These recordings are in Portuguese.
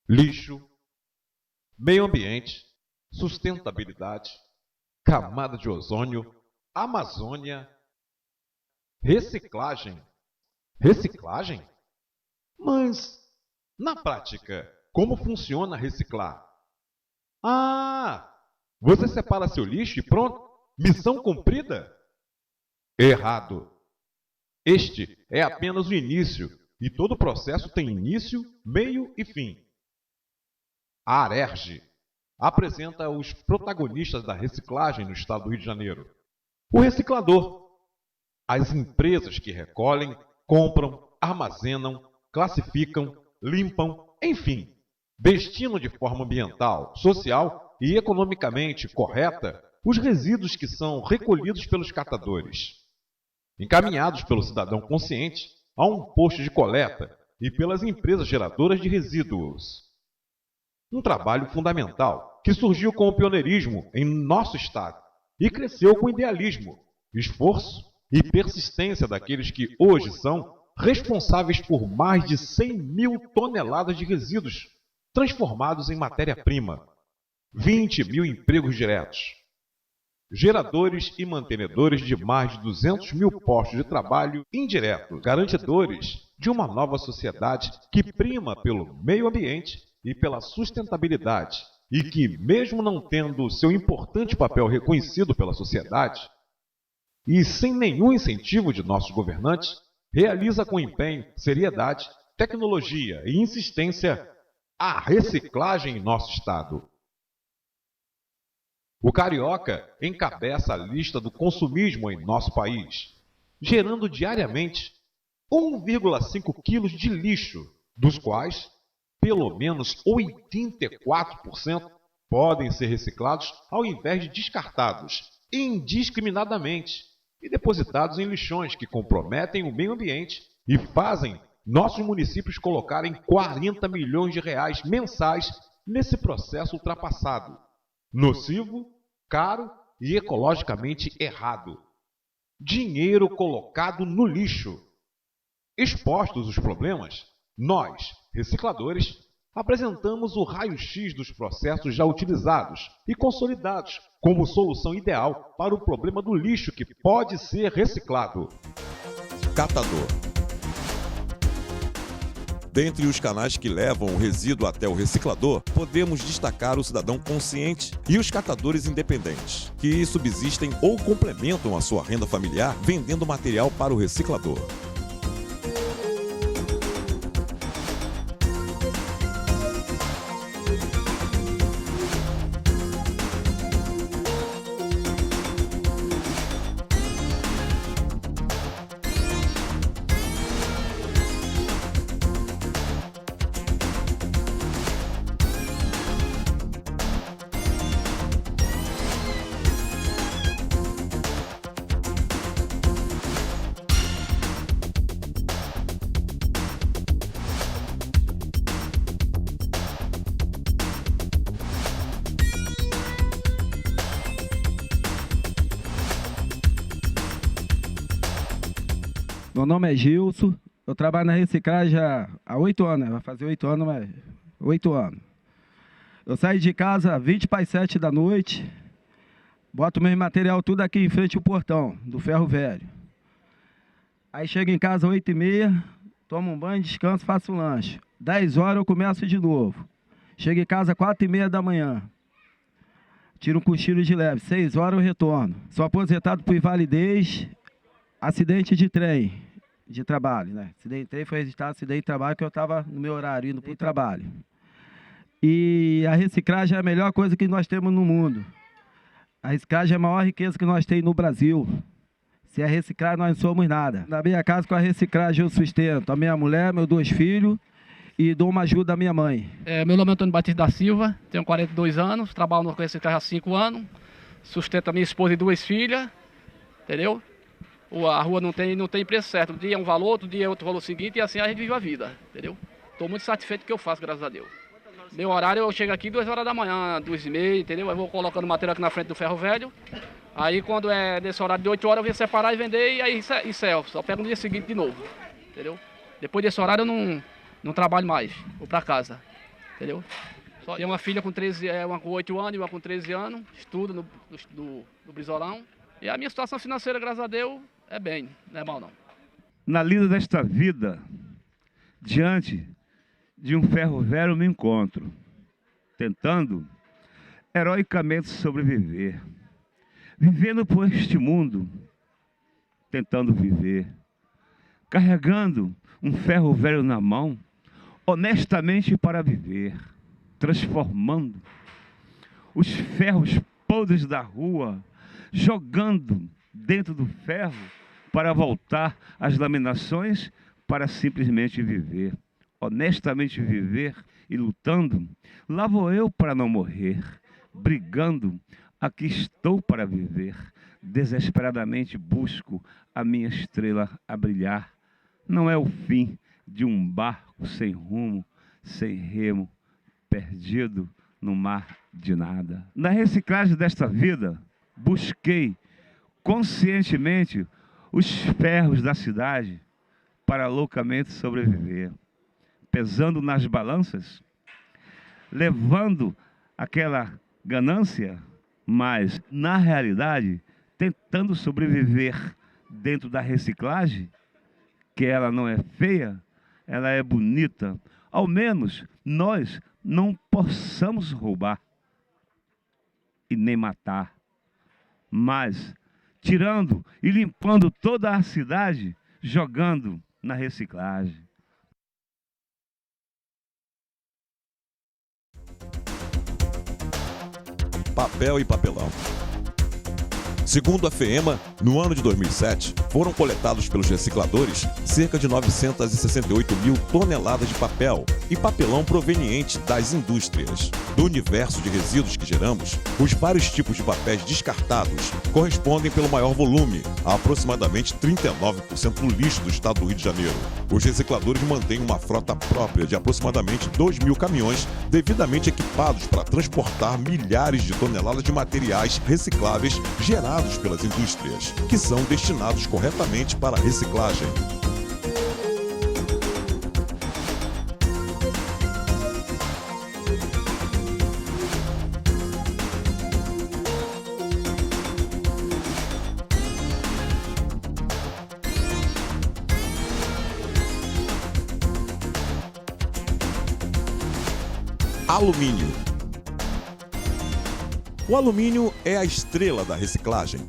lixo, meio ambiente, sustentabilidade, camada de ozônio, Amazônia, reciclagem. Reciclagem? Mas, na prática, como funciona reciclar? Ah, você separa seu lixo e pronto? Missão cumprida? Errado. Este é apenas o início, e todo processo tem início, meio e fim. A Alerj apresenta os protagonistas da reciclagem no estado do Rio de Janeiro. O reciclador, as empresas que recolhem, compram, armazenam, classificam, limpam, enfim, destinam de forma ambiental, social e economicamente correta os resíduos que são recolhidos pelos catadores, encaminhados pelo cidadão consciente a um posto de coleta e pelas empresas geradoras de resíduos. Um trabalho fundamental que surgiu com o pioneirismo em nosso estado e cresceu com idealismo, esforço e persistência daqueles que hoje são responsáveis por mais de 100 mil toneladas de resíduos transformados em matéria-prima, 20 mil empregos diretos, geradores e mantenedores de mais de 200 mil postos de trabalho indiretos, garantidores de uma nova sociedade que prima pelo meio ambiente e pela sustentabilidade, e que, mesmo não tendo seu importante papel reconhecido pela sociedade, e sem nenhum incentivo de nossos governantes, realiza com empenho, seriedade, tecnologia e insistência a reciclagem em nosso estado. O carioca encabeça a lista do consumismo em nosso país, gerando diariamente 1,5 quilos de lixo, dos quais pelo menos 84% podem ser reciclados ao invés de descartados indiscriminadamente e depositados em lixões que comprometem o meio ambiente e fazem nossos municípios colocarem 40 milhões de reais mensais nesse processo ultrapassado, nocivo, caro e ecologicamente errado. Dinheiro colocado no lixo. Expostos os problemas, nós, recicladores, apresentamos o raio-x dos processos já utilizados e consolidados como solução ideal para o problema do lixo que pode ser reciclado. Catador. Dentre os canais que levam o resíduo até o reciclador, podemos destacar o cidadão consciente e os catadores independentes, que subsistem ou complementam a sua renda familiar vendendo material para o reciclador. Meu nome é Gilson, eu trabalho na reciclagem há 8 anos, vai fazer 8 anos, mas 8 anos. Eu saio de casa 20 para as 7 da noite, boto meu material tudo aqui em frente ao portão do Ferro Velho. Aí chego em casa 8h30, tomo um banho, descanso, faço um lanche. 10 horas eu começo de novo. Chego em casa 4h30 da manhã. Tiro um cochilo de leve, 6 horas eu retorno. Sou aposentado por invalidez, acidente de trem, de trabalho, né? Acidente de trem foi registrado acidente de trabalho que eu estava no meu horário, indo para o trabalho. E a reciclagem é a melhor coisa que nós temos no mundo. A reciclagem é a maior riqueza que nós temos no Brasil. Se é reciclar, nós não somos nada. Na minha casa, com a reciclagem, eu sustento a minha mulher, meus 2 filhos e dou uma ajuda à minha mãe. Meu nome é Antônio Batista da Silva, tenho 42 anos, trabalho no reciclagem há 5 anos, sustento a minha esposa e 2 filhas, entendeu? A rua não tem preço certo, um dia é um valor, outro dia é outro valor seguinte, e assim a gente vive a vida, entendeu? Estou muito satisfeito com o que eu faço, graças a Deus. Meu horário, eu chego aqui 2 horas da manhã, 2h30, entendeu? Eu vou colocando material aqui na frente do Ferro Velho. Aí quando é nesse horário de 8 horas eu venho separar e vender e aí encerro. Só pego no dia seguinte de novo, entendeu? Depois desse horário eu não trabalho mais, vou para casa. entendeu? Só tem uma filha com 13, uma com 8 anos e uma com 13 anos, estuda no Brizolão. E a minha situação financeira, graças a Deus, é bem, não é mal não. Na lida desta vida, diante de um ferro velho me encontro, tentando heroicamente sobreviver, vivendo por este mundo, tentando viver, carregando um ferro velho na mão, honestamente para viver, transformando os ferros podres da rua, jogando dentro do ferro para voltar às laminações, para simplesmente viver, honestamente viver e lutando. Lá vou eu para não morrer, brigando, aqui estou para viver, desesperadamente busco a minha estrela a brilhar. Não é o fim de um barco sem rumo, sem remo, perdido no mar de nada. Na reciclagem desta vida, busquei conscientemente os ferros da cidade para loucamente sobreviver, pesando nas balanças, levando aquela ganância, mas na realidade tentando sobreviver dentro da reciclagem, que ela não é feia, ela é bonita. Ao menos nós não possamos roubar e nem matar, mas tirando e limpando toda a cidade, jogando na reciclagem. Papel e papelão. Segundo a FEEMA, no ano de 2007, foram coletados pelos recicladores cerca de 968 mil toneladas de papel e papelão proveniente das indústrias. Do universo de resíduos que geramos, os vários tipos de papéis descartados correspondem pelo maior volume, a aproximadamente 39% do lixo do estado do Rio de Janeiro. Os recicladores mantêm uma frota própria de aproximadamente 2.000 caminhões devidamente equipados para transportar milhares de toneladas de materiais recicláveis gerados pelas indústrias, que são destinados corretamente para a reciclagem. Alumínio. O alumínio é a estrela da reciclagem.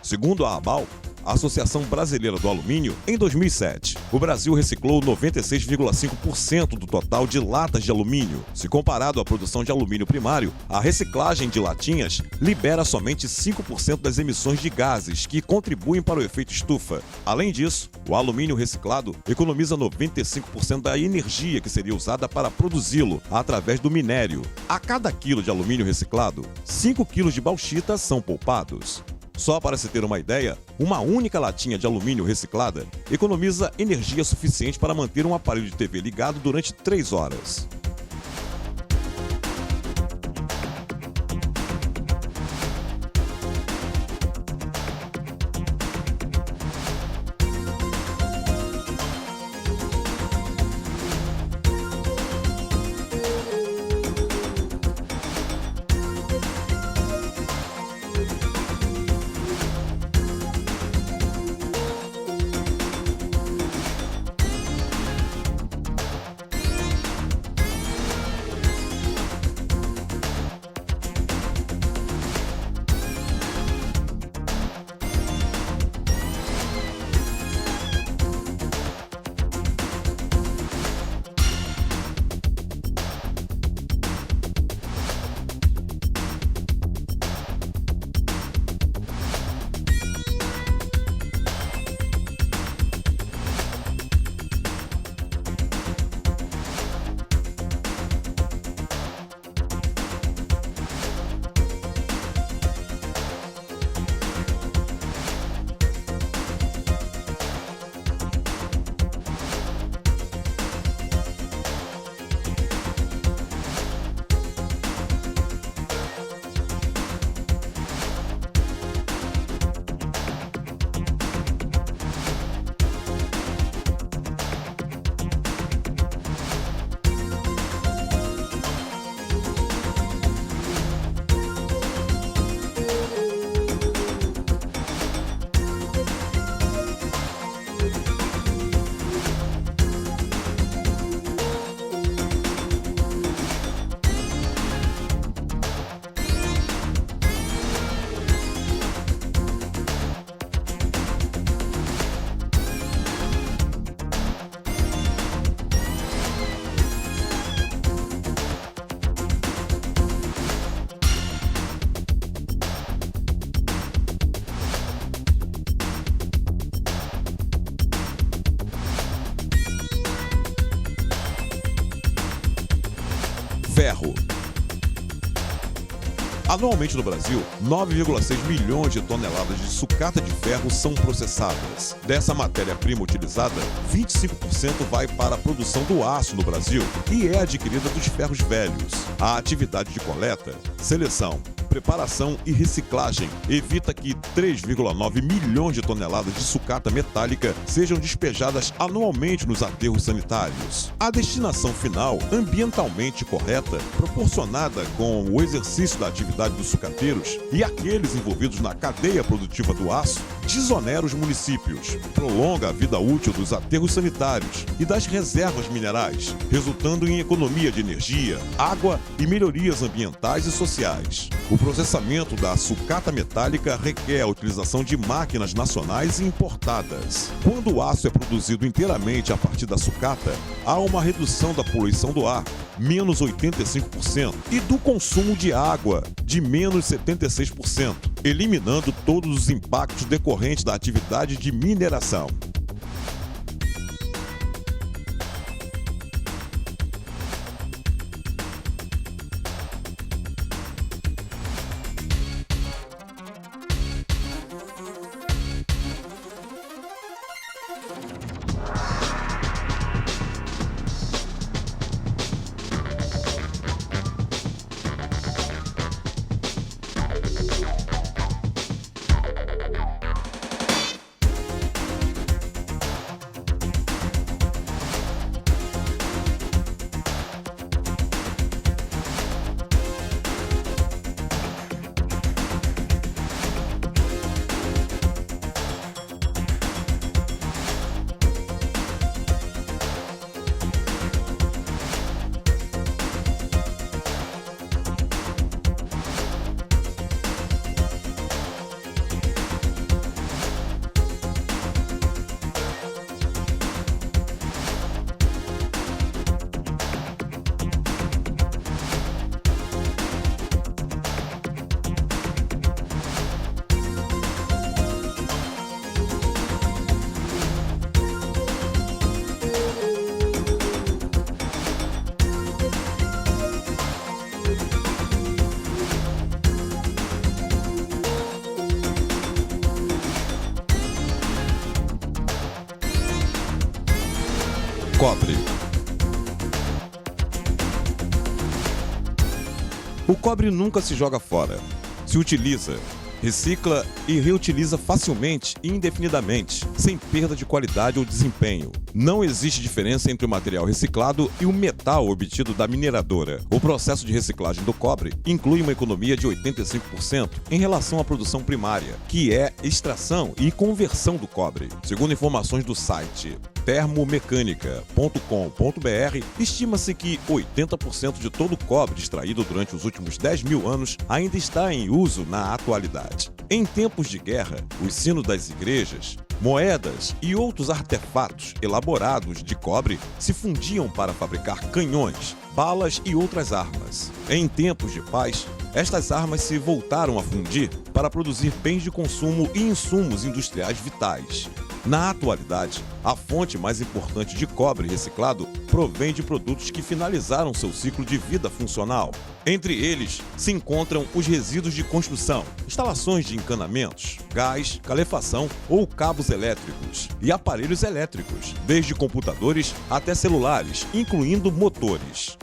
Segundo a ABAL, a Associação Brasileira do Alumínio, em 2007, o Brasil reciclou 96,5% do total de latas de alumínio. Se comparado à produção de alumínio primário, a reciclagem de latinhas libera somente 5% das emissões de gases que contribuem para o efeito estufa. Além disso, o alumínio reciclado economiza 95% da energia que seria usada para produzi-lo através do minério. A cada quilo de alumínio reciclado, 5 quilos de bauxita são poupados. Só para se ter uma ideia, uma única latinha de alumínio reciclada economiza energia suficiente para manter um aparelho de TV ligado durante 3 horas. Ferro. Anualmente no Brasil, 9,6 milhões de toneladas de sucata de ferro são processadas. Dessa matéria-prima utilizada, 25% vai para a produção do aço no Brasil e é adquirida dos ferros velhos. A atividade de coleta, seleção, preparação e reciclagem evita que 3,9 milhões de toneladas de sucata metálica sejam despejadas anualmente nos aterros sanitários. A destinação final, ambientalmente correta, proporcionada com o exercício da atividade dos sucateiros e aqueles envolvidos na cadeia produtiva do aço, desonera os municípios, prolonga a vida útil dos aterros sanitários e das reservas minerais, resultando em economia de energia, água e melhorias ambientais e sociais. O processamento da sucata metálica requer a utilização de máquinas nacionais e importadas. Quando o aço é produzido inteiramente a partir da sucata, há uma redução da poluição do ar, menos 85%, e do consumo de água, de menos 76%, eliminando todos os impactos decorrentes da atividade de mineração. Cobre. O cobre nunca se joga fora. Se utiliza, recicla e reutiliza facilmente e indefinidamente, sem perda de qualidade ou desempenho. Não existe diferença entre o material reciclado e o metal obtido da mineradora. O processo de reciclagem do cobre inclui uma economia de 85% em relação à produção primária, que é extração e conversão do cobre. Segundo informações do site termomecânica.com.br, estima-se que 80% de todo o cobre extraído durante os últimos 10 mil anos ainda está em uso na atualidade. Em tempos de guerra, os sinos das igrejas, moedas e outros artefatos elaborados de cobre se fundiam para fabricar canhões, balas e outras armas. Em tempos de paz, estas armas se voltaram a fundir para produzir bens de consumo e insumos industriais vitais. Na atualidade, a fonte mais importante de cobre reciclado provém de produtos que finalizaram seu ciclo de vida funcional. Entre eles, se encontram os resíduos de construção, instalações de encanamentos, gás, calefação ou cabos elétricos e aparelhos elétricos, desde computadores até celulares, incluindo motores.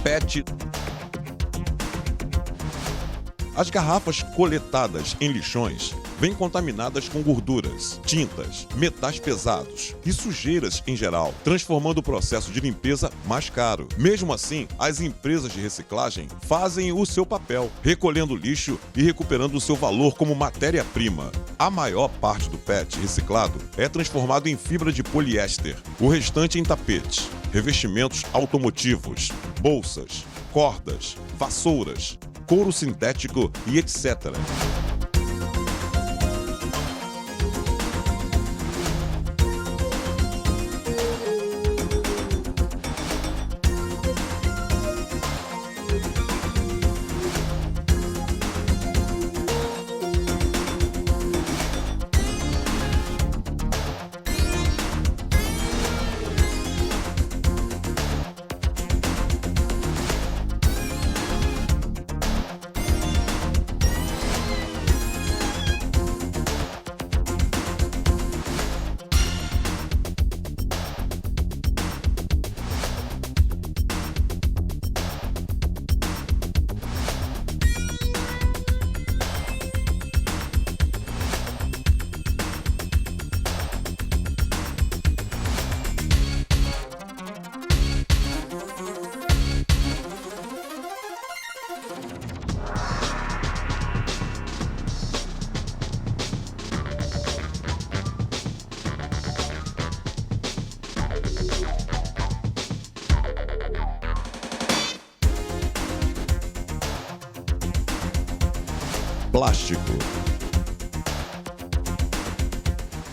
PET. As garrafas coletadas em lixões vêm contaminadas com gorduras, tintas, metais pesados e sujeiras em geral, transformando o processo de limpeza mais caro. Mesmo assim, as empresas de reciclagem fazem o seu papel, recolhendo lixo e recuperando o seu valor como matéria-prima. A maior parte do PET reciclado é transformado em fibra de poliéster, o restante em tapetes, revestimentos automotivos, bolsas, cordas, vassouras, couro sintético e etc. Plástico.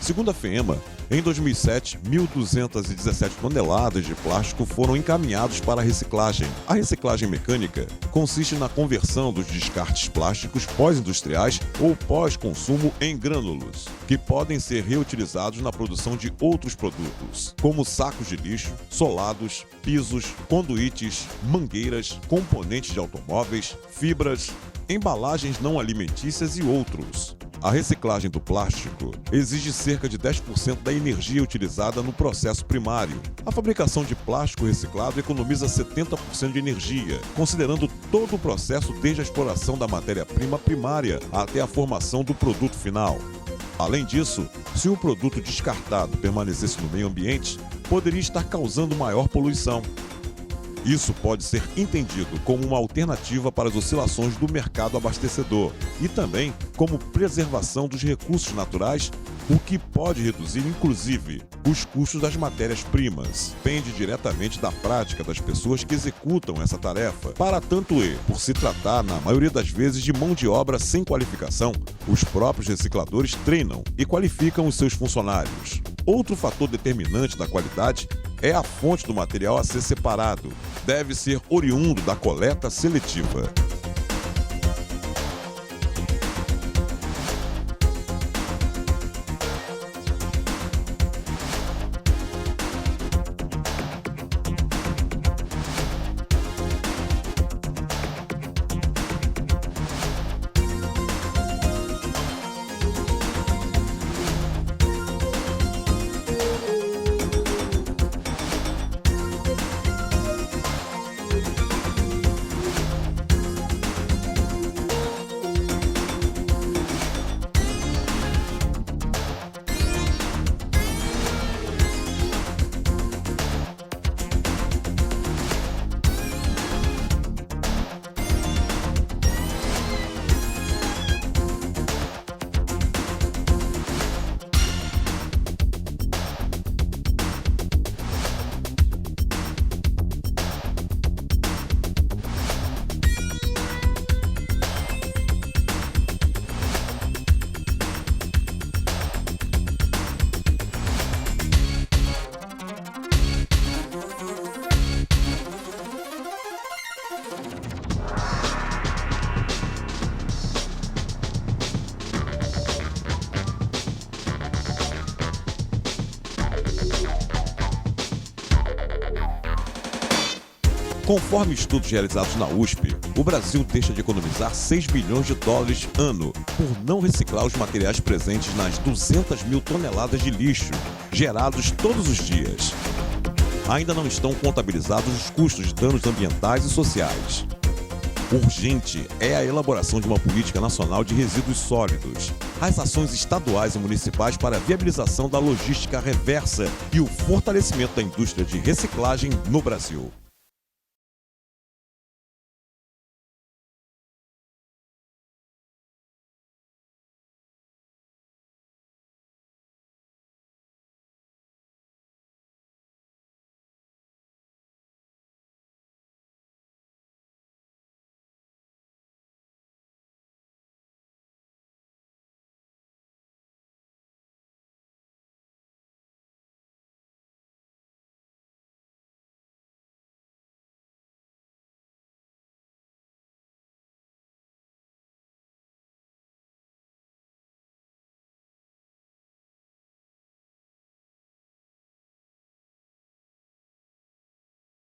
Segundo a FEMA, em 2007, 1.217 toneladas de plástico foram encaminhados para a reciclagem. A reciclagem mecânica consiste na conversão dos descartes plásticos pós-industriais ou pós-consumo em grânulos, que podem ser reutilizados na produção de outros produtos, como sacos de lixo, solados, pisos, conduítes, mangueiras, componentes de automóveis, fibras, embalagens não alimentícias e outros. A reciclagem do plástico exige cerca de 10% da energia utilizada no processo primário. A fabricação de plástico reciclado economiza 70% de energia, considerando todo o processo desde a exploração da matéria-prima primária até a formação do produto final. Além disso, se o produto descartado permanecesse no meio ambiente, poderia estar causando maior poluição. Isso pode ser entendido como uma alternativa para as oscilações do mercado abastecedor e também como preservação dos recursos naturais, o que pode reduzir, inclusive, os custos das matérias-primas. Depende diretamente da prática das pessoas que executam essa tarefa. Para tanto por se tratar, na maioria das vezes, de mão de obra sem qualificação, os próprios recicladores treinam e qualificam os seus funcionários. Outro fator determinante da qualidade é a fonte do material a ser separado. Deve ser oriundo da coleta seletiva. Conforme estudos realizados na USP, o Brasil deixa de economizar 6 bilhões de dólares ano por não reciclar os materiais presentes nas 200 mil toneladas de lixo gerados todos os dias. ainda não estão contabilizados os custos de danos ambientais e sociais. Urgente é a elaboração de uma política nacional de resíduos sólidos, as ações estaduais e municipais para a viabilização da logística reversa e o fortalecimento da indústria de reciclagem no Brasil.